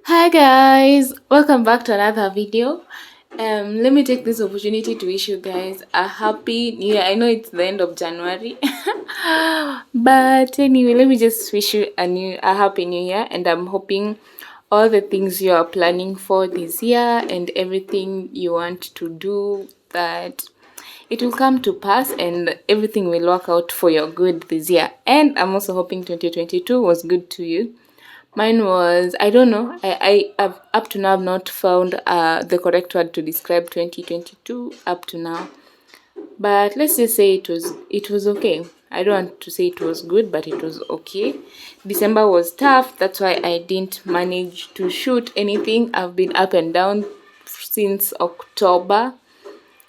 Hi guys, welcome back to another video. Let me take this opportunity to wish you guys a happy new year. I know it's the end of January, but anyway, let me just wish you a happy new year, and I'm hoping all the things you are planning for this year and everything you want to do, that it will come to pass and everything will work out for your good this year. And I'm also hoping 2022 was good to you. Mine was, I don't know. Up to now I've not found the correct word to describe 2022 up to now. But let's just say it was okay. I don't want to say it was good, but it was okay. December was tough. That's why I didn't manage to shoot anything. I've been up and down since October.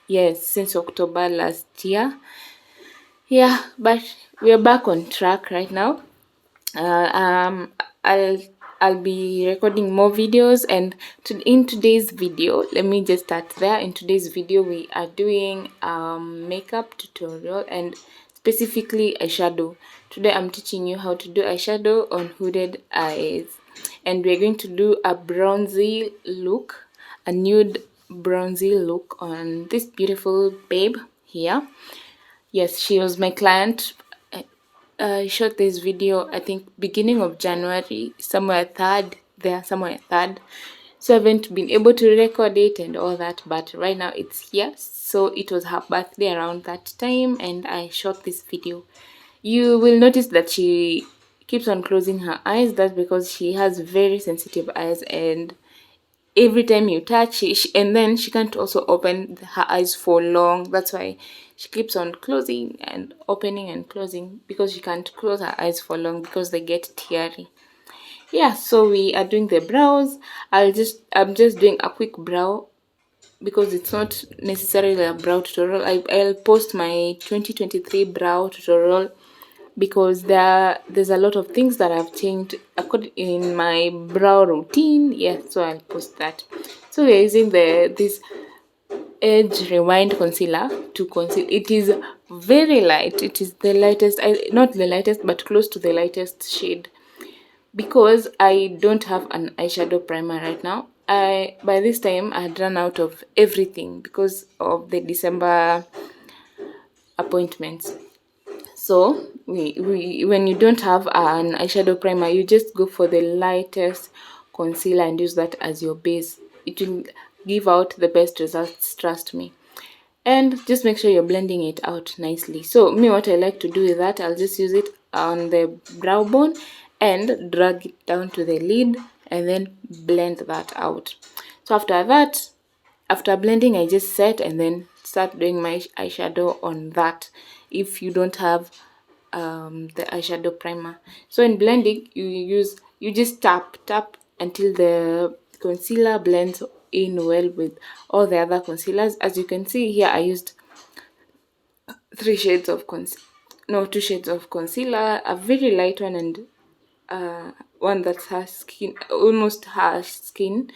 Yes, since October last year. Yeah, but we're back on track right now. uh, um I'll I'll be recording more videos, and in today's video, let me just start there. In today's video we are doing makeup tutorial, and specifically eyeshadow. Today I'm teaching you how to do eyeshadow on hooded eyes, and we're going to do a bronzy look, a nude bronzy look on this beautiful babe here. Yes, she was my client. I shot this video, I think, beginning of January, somewhere third. So I haven't been able to record it and all that, but right now it's here. So it was her birthday around that time, and I shot this video. You will notice that she keeps on closing her eyes. That's because she has very sensitive eyes, and every time you touch and then she can't also open her eyes for long. That's why she keeps on closing and opening and closing, because she can't close her eyes for long because they get teary. Yeah, so we are doing the brows. I'm just doing a quick brow because it's not necessarily a brow tutorial. I'll post my 2023 brow tutorial because there's a lot of things that I've changed in my brow routine. Yeah, so I'll post that. So we're using this Edge Rewind concealer to conceal. It is very light. It is the lightest, not the lightest, but close to the lightest shade, because I don't have an eyeshadow primer right now. By this time I had run out of everything because of the December appointments. So when you don't have an eyeshadow primer, you just go for the lightest concealer and use that as your base. It will give out the best results, trust me. And just make sure you're blending it out nicely. So me, what I like to do with that, I'll just use it on the brow bone and drag it down to the lid and then blend that out. So after blending, I just set and then start doing my eyeshadow on that, if you don't have the eyeshadow primer. So in blending, you just tap until the concealer blends in well with all the other concealers. As you can see here, I used two shades of concealer, a very light one and one that has skin, almost her skin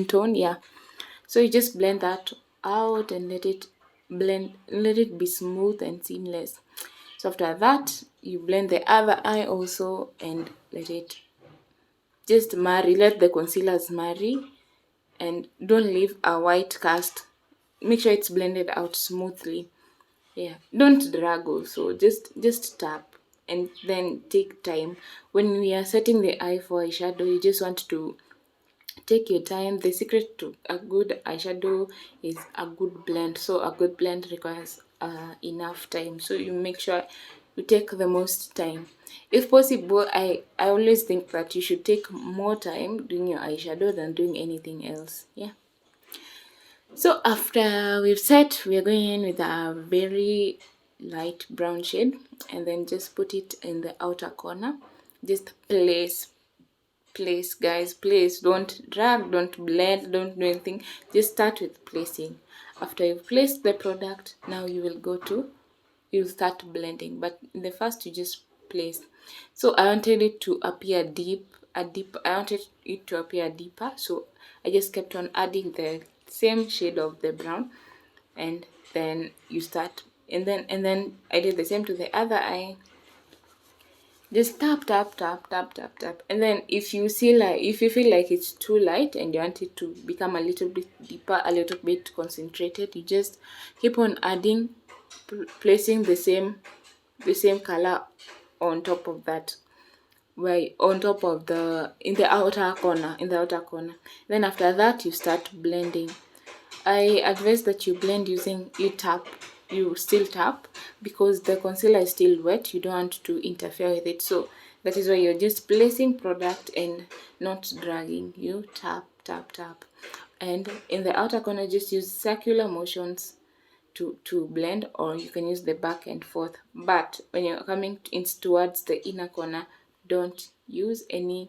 tone. Yeah, so you just blend that out and let it be smooth and seamless. So after that, you blend the other eye also and let it just marry. Let the concealers marry and don't leave a white cast. Make sure it's blended out smoothly. Yeah, don't drag also. Just tap and then take time. When we are setting the eye for eyeshadow, you just want to take your time. The secret to a good eyeshadow is a good blend. So a good blend requires enough time. So you make sure you take the most time. If possible, I always think that you should take more time doing your eyeshadow than doing anything else. Yeah. So after we've set, we are going in with a very light brown shade and then just put it in the outer corner. Just place, guys, place. Don't drag, don't blend, don't do anything. Just start with placing. After you've placed the product, now you'll start blending. But in the first, you just place. So I wanted it to appear I wanted it to appear deeper, so I just kept on adding the same shade of the brown, and then you start, and then I did the same to the other eye. just tap tap tap tap tap tap, and then if you feel like it's too light and you want it to become a little bit deeper, a little bit concentrated, you just keep on adding, placing the same color on top of that, right on top of the in the outer corner. Then after that you start blending. I advise that you blend using you still tap, because the concealer is still wet. You don't want to interfere with it, so that is why you're just placing product and not dragging. You tap tap tap, and in the outer corner just use circular motions to blend, or you can use the back and forth. But when you're coming in towards the inner corner, don't use any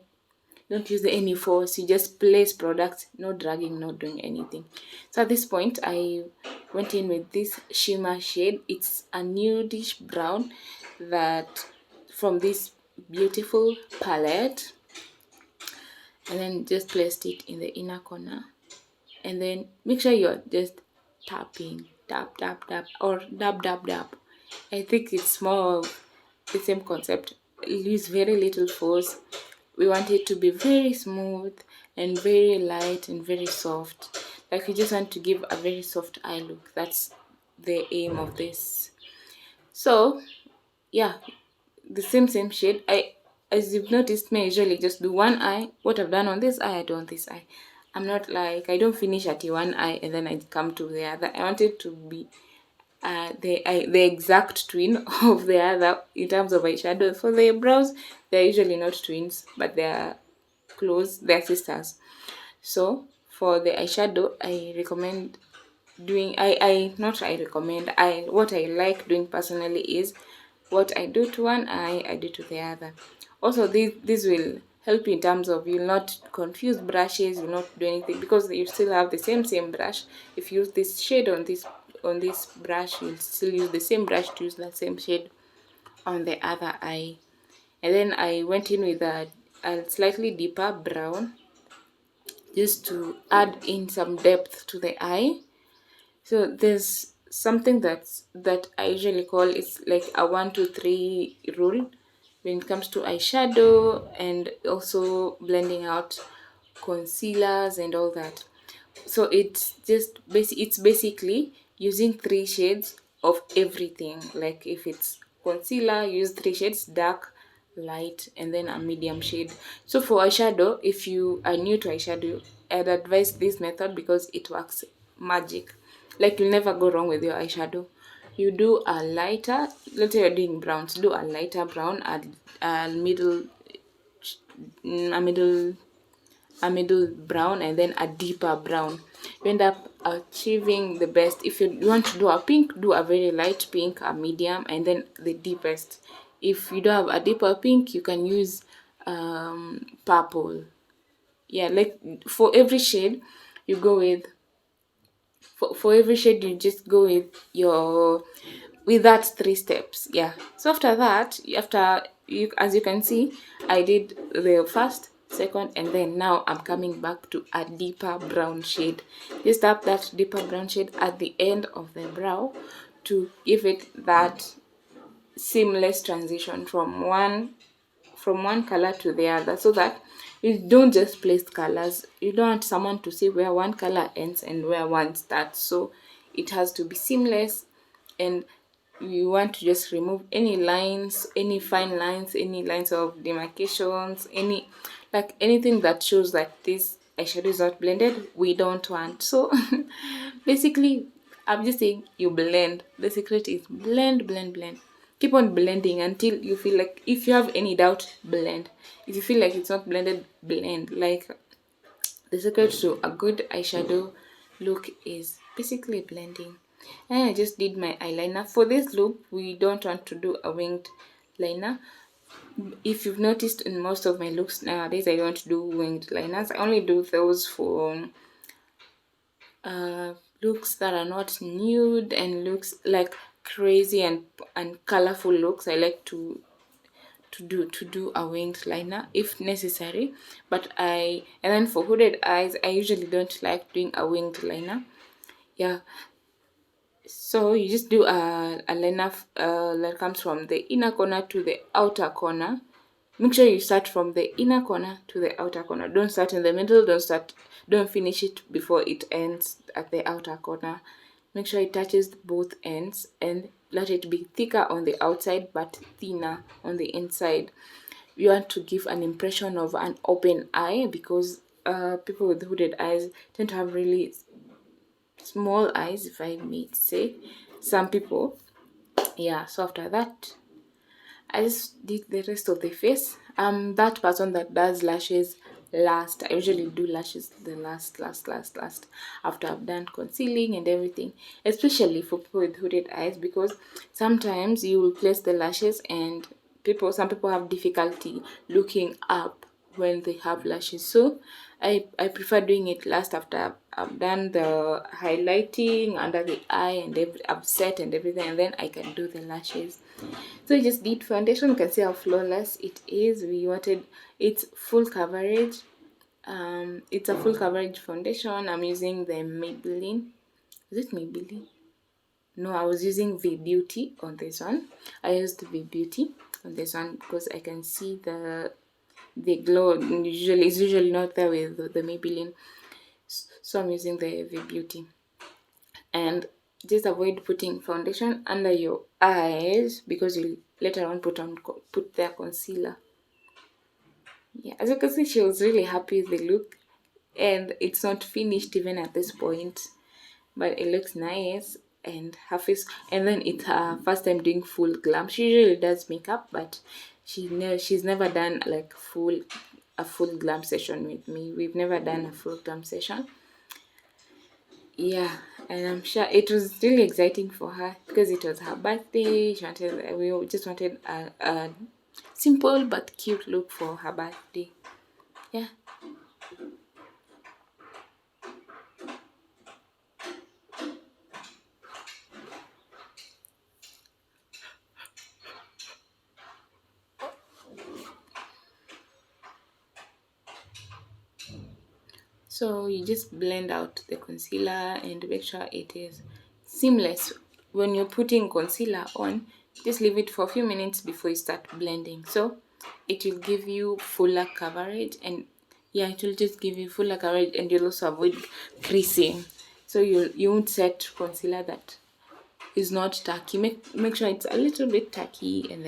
force. You just place products, no dragging, not doing anything. So at this point I went in with this shimmer shade. It's a nudish brown, that from this beautiful palette, and then just placed it in the inner corner, and then make sure you're just tapping, tap tap tap, or dab dab dab. I think it's more of the same concept. Use very little force. We want it to be very smooth and very light and very soft. Like you just want to give a very soft eye look. That's the aim of this. So yeah, the same shade. As you've noticed me, I usually just do one eye. What I've done on this eye, I do on this eye. I'm not like, I don't finish at one eye and then I come to the other. I want it to be the exact twin of the other in terms of eyeshadow. For the brows, they're usually not twins, but they're close, they're sisters. So for the eyeshadow, I recommend doing I not I recommend I what I like doing personally is, what I do to one eye, I do to the other. Also, this will help you in terms of you'll not confuse brushes, you'll not do anything, because you still have the same brush. If you use this shade on this brush, you'll still use the same brush to use the same shade on the other eye. And then I went in with a slightly deeper brown, just to add in some depth to the eye. So there's something that I usually call, it's like a 1 2 3 rule when it comes to eyeshadow, and also blending out concealers and all that. So it's basically using 3 shades of everything. Like if it's concealer, use 3 shades: dark, light, and then a medium shade. So for eyeshadow, if you are new to eyeshadow, I'd advise this method because it works magic. Like you'll never go wrong with your eyeshadow. You do a lighter, let's say you're doing browns, do a lighter brown, a middle a middle a middle brown, and then a deeper brown. You end up achieving the best. If you want to do a pink, do a very light pink, a medium, and then the deepest. If you don't have a deeper pink, you can use purple. Yeah, like for every shade you go with for every shade you just go with your with that 3 steps. Yeah, so after that, after you, as you can see, I did the first, second, and then now I'm coming back to a deeper brown shade. Just tap that deeper brown shade at the end of the brow to give it that seamless transition from one color to the other, so that you don't just place colors. You don't want someone to see where one color ends and where one starts. So it has to be seamless, and you want to just remove any lines, any fine lines, any lines of demarcations, anything that shows that this eyeshadow is not blended, we don't want. So basically, I'm just saying, you blend. The secret is blend, blend, blend. Keep on blending until you feel like, if you have any doubt, blend. If you feel like it's not blended, blend. Like, the secret to a good eyeshadow look is basically blending. And I just did my eyeliner. For this look, we don't want to do a winged liner. If you've noticed, in most of my looks nowadays, I don't do winged liners. I only do those for looks that are not nude and looks like crazy and colorful looks. I like to do a winged liner if necessary, and then for hooded eyes, I usually don't like doing a winged liner. Yeah, so you just do a liner that comes from the inner corner to the outer corner, Make sure you start from the inner corner to the outer corner. Don't start in the middle, don't finish it before it ends at the outer corner. Make sure it touches both ends and let it be thicker on the outside but thinner on the inside. You want to give an impression of an open eye, because people with hooded eyes tend to have really small eyes, if I may say. Some people, yeah. So after that, I just did the rest of the face. That person that does lashes last. I usually do lashes the last after I've done concealing and everything. Especially for people with hooded eyes, because sometimes you will place the lashes and some people have difficulty looking up when they have lashes. So I prefer doing it last after I've done the highlighting under the eye and I've set and everything, and then I can do the lashes. So we just did foundation. You can see how flawless it is. We wanted it's full coverage. It's a full coverage foundation. I'm using the Maybelline. Is it Maybelline? No, I was using V Beauty on this one. I used V Beauty on this one because I can see the glow. It's usually not there with the Maybelline. So I'm using the V Beauty. And just avoid putting foundation under your eyes, because you later on put their concealer. Yeah, as you can see, she was really happy with the look, and it's not finished even at this point, but it looks nice. And her face, and then it's her first time doing full glam. She usually does makeup, but she's never done like a full glam session with me. We've never done a full glam session. Yeah, and I'm sure it was really exciting for her because it was her birthday. We just wanted a simple but cute look for her birthday. Yeah. So you just blend out the concealer and make sure it is seamless. When you're putting concealer on, just leave it for a few minutes before you start blending. So it will give you fuller coverage, and yeah, it will just give you fuller coverage, and you'll also avoid creasing. So you won't set concealer that is not tacky. Make sure it's a little bit tacky, and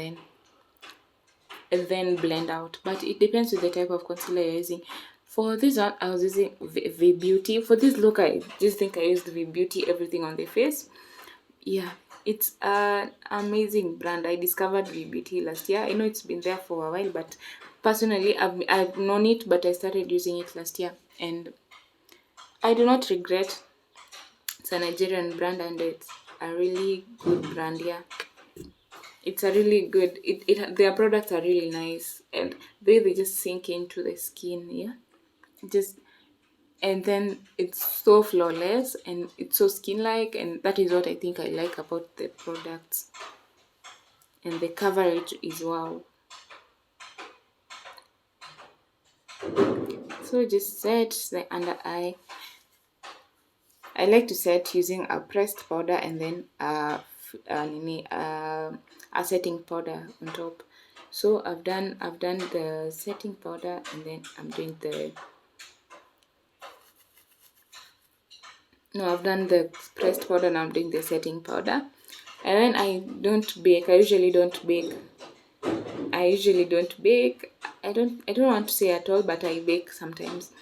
then blend out. But it depends with the type of concealer you're using. For this one, I was using V Beauty. For this look, I just think I used V Beauty everything on the face. Yeah, it's an amazing brand. I discovered V Beauty last year. I know it's been there for a while, but personally, I've known it, but I started using it last year, and I do not regret. It's a Nigerian brand, and it's a really good brand. Yeah, it's a really good. Their products are really nice, and they just sink into the skin. Yeah, just and then it's so flawless and it's so skin-like, and that is what I think I like about the products. And the coverage is wow. So just set the under eye. I like to set using a pressed powder and then a setting powder on top. So I've done the setting powder, and then I'm doing the no I've done the pressed powder, and I'm doing the setting powder. And then I don't bake. I usually don't bake. I don't want to say at all, but I bake sometimes.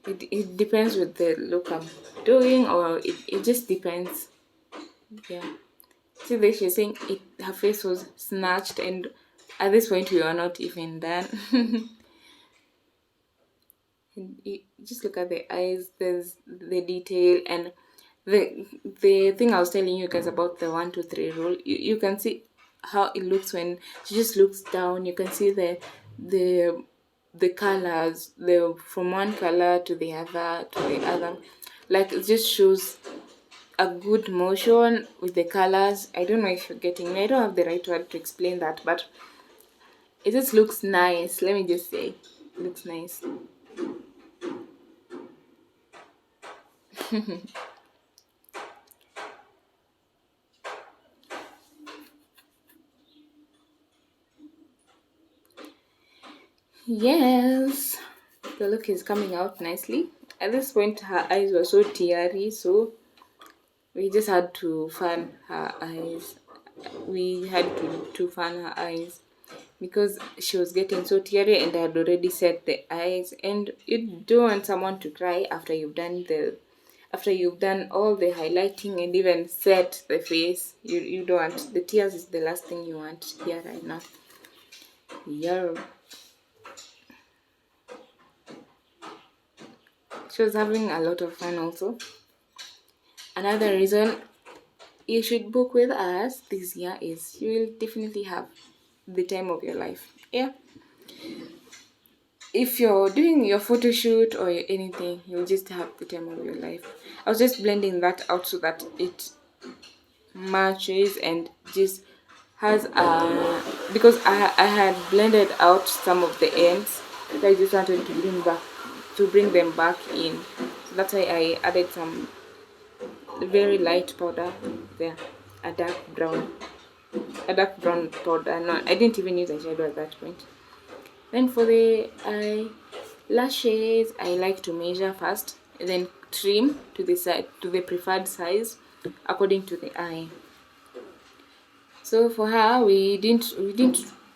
It depends with the look I'm doing, or it just depends. Yeah. See, there she's saying her face was snatched, and at this point we were not even done. And just look at the eyes. There's the detail, and the thing I was telling you guys about the 1 2 3 rule. You can see how it looks when she just looks down. You can see the the colors, the from one color to the other. Like it just shows a good motion with the colors. I don't know if you're getting me. I don't have the right word to explain that, but it just looks nice. Let me just say, it looks nice. Yes, the look is coming out nicely. At this point, her eyes were so teary, so we just had to fan her eyes. We had to fan her eyes because she was getting so teary, and I had already set the eyes. And you don't want someone to cry after you've done all the highlighting and even set the face. You don't want the tears is the last thing you want here right now. Yeah. She was having a lot of fun also. Another reason you should book with us this year is you will definitely have the time of your life. Yeah. If you're doing your photo shoot or anything, you'll just have the time of your life. I was just blending that out so that it matches and just has because I had blended out some of the ends, so I just wanted to bring them back in. So that's why I added some very light powder there, a dark brown powder. No, I didn't even use eyeshadow at that point. Then for the lashes, I like to measure first and then trim to the preferred size according to the eye. So for her, we didn't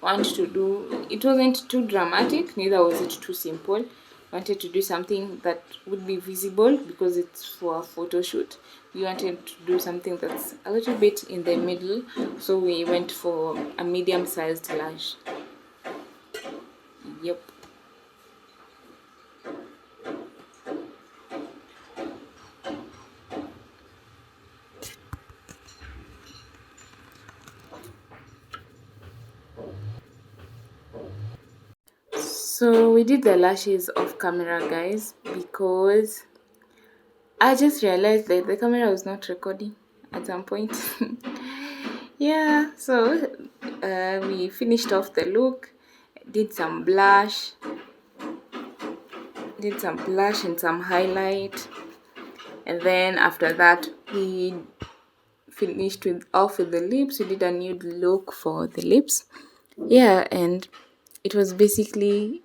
want to do, it wasn't too dramatic, neither was it too simple. Wanted to do something that would be visible because it's for a photo shoot. We wanted to do something that's a little bit in the middle, so we went for a medium sized lash. Yep. So we did the lashes off camera, guys, because I just realized that the camera was not recording at some point. Yeah, so we finished off the look, did some blush, and some highlight, and then after that we finished with the lips. We did a nude look for the lips. Yeah, and it was basically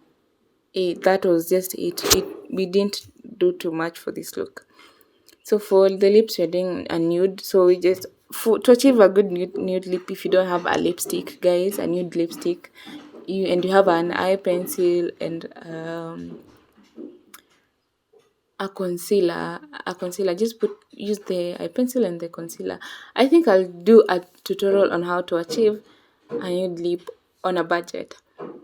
it. That was just it. We didn't do too much for this look. So for the lips, we're doing a nude. So we just to achieve a good nude lip. If you don't have a lipstick, guys, a nude lipstick, you have an eye pencil and a concealer. Just use the eye pencil and the concealer. I think I'll do a tutorial on how to achieve a nude lip on a budget,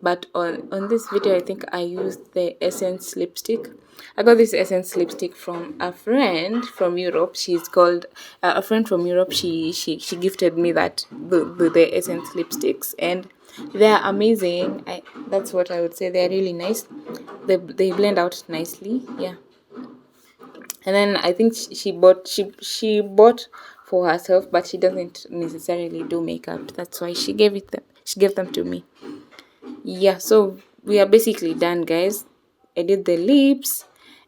but on this video I think I used the Essence lipstick. I got this Essence lipstick from a friend from Europe. She's called a friend from Europe. She gifted me the Essence lipsticks, and they're amazing. That's what I would say. They're really nice. They blend out nicely. Yeah. And then I think she bought for herself, but she doesn't necessarily do makeup. That's why she gave them to me. Yeah, so we are basically done, guys. I did the lips,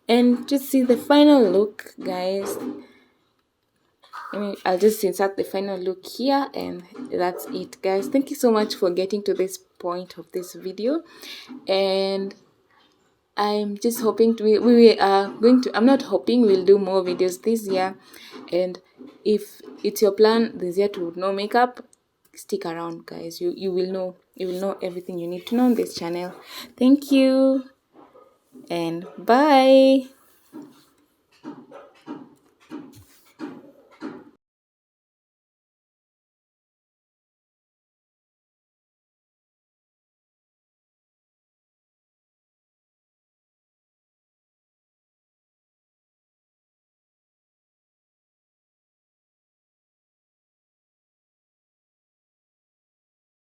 and just see the final look, guys. I'll just insert the final look here, and that's it, guys. Thank you so much for getting to this point of this video, and I'm just hoping we are going to, I'm not hoping, we'll do more videos this year. And if it's your plan this year to know makeup, stick around, guys. You will know everything you need to know on this channel. Thank you and bye.